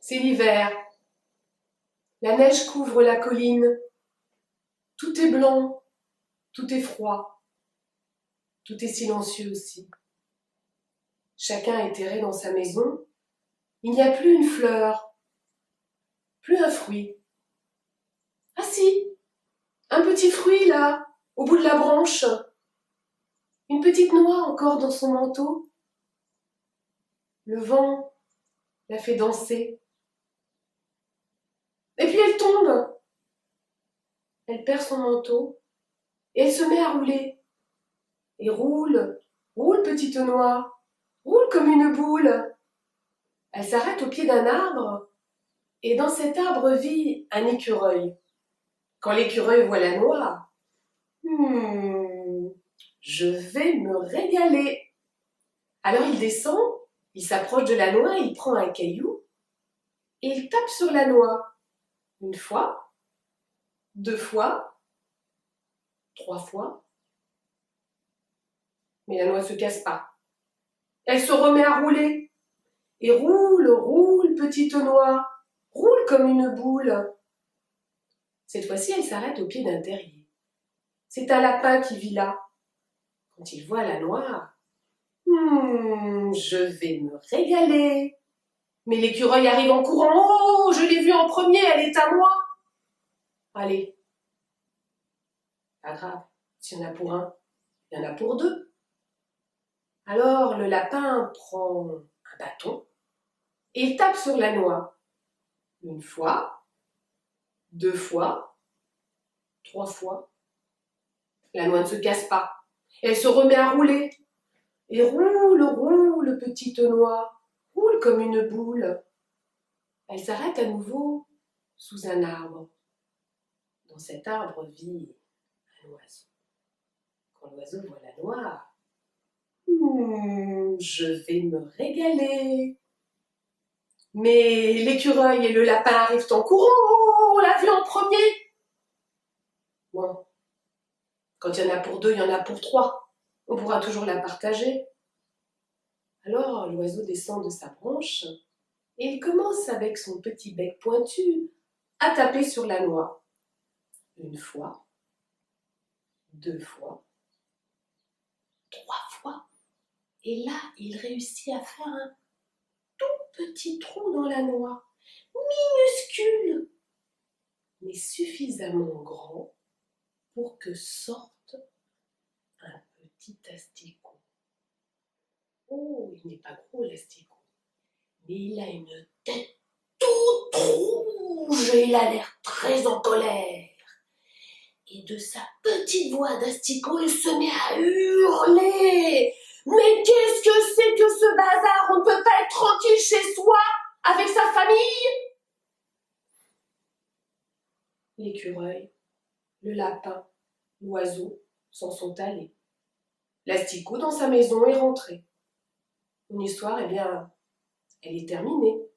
C'est l'hiver. La neige couvre la colline. Tout est blanc, tout est froid. Tout est silencieux aussi. Chacun est terré dans sa maison. Il n'y a plus une fleur, plus un fruit. Ah si, un petit fruit là, au bout de la branche. Une petite noix encore dans son manteau. Le vent la fait danser. Et puis elle tombe. Elle perd son manteau et elle se met à rouler. Et roule, roule petite noix, roule comme une boule. Elle s'arrête au pied d'un arbre et dans cet arbre vit un écureuil. Quand l'écureuil voit la noix, je vais me régaler. Alors il descend, il s'approche de la noix, il prend un caillou et il tape sur la noix. Une fois, deux fois, trois fois. Mais la noix ne se casse pas. Elle se remet à rouler. Et roule, roule, petite noix, roule comme une boule. Cette fois-ci, elle s'arrête au pied d'un terrier. C'est un lapin qui vit là. Quand il voit la noix, je vais me régaler. Mais l'écureuil arrive en courant. Oh, je l'ai vue en premier, elle est à moi. Allez, pas grave, s'il y en a pour un, il y en a pour deux. Alors le lapin prend un bâton et il tape sur la noix. Une fois, deux fois, trois fois. La noix ne se casse pas. Elle se remet à rouler. Et roule, roule, petite noix, roule comme une boule. Elle s'arrête à nouveau sous un arbre. Dans cet arbre vit un oiseau. Quand l'oiseau voit la noix, je vais me régaler. Mais l'écureuil et le lapin arrivent en courant. Oh, on l'a vu en premier. Bon, quand il y en a pour deux, il y en a pour trois. On pourra toujours la partager. Alors l'oiseau descend de sa branche et il commence avec son petit bec pointu à taper sur la noix. Une fois, deux fois, trois fois. Et là, il réussit à faire un tout petit trou dans la noix, minuscule, mais suffisamment grand pour que sorte un petit asticot. Oh, il n'est pas gros l'asticot, mais il a une tête toute rouge et il a l'air très en colère. Et de sa petite voix d'asticot, il se met à hurler. Mais qu'est-ce que c'est que ce bazar? On ne peut pas être tranquille chez soi avec sa famille? L'écureuil, le lapin, l'oiseau s'en sont allés. L'asticot dans sa maison est rentré. Mon histoire, eh bien, elle est terminée.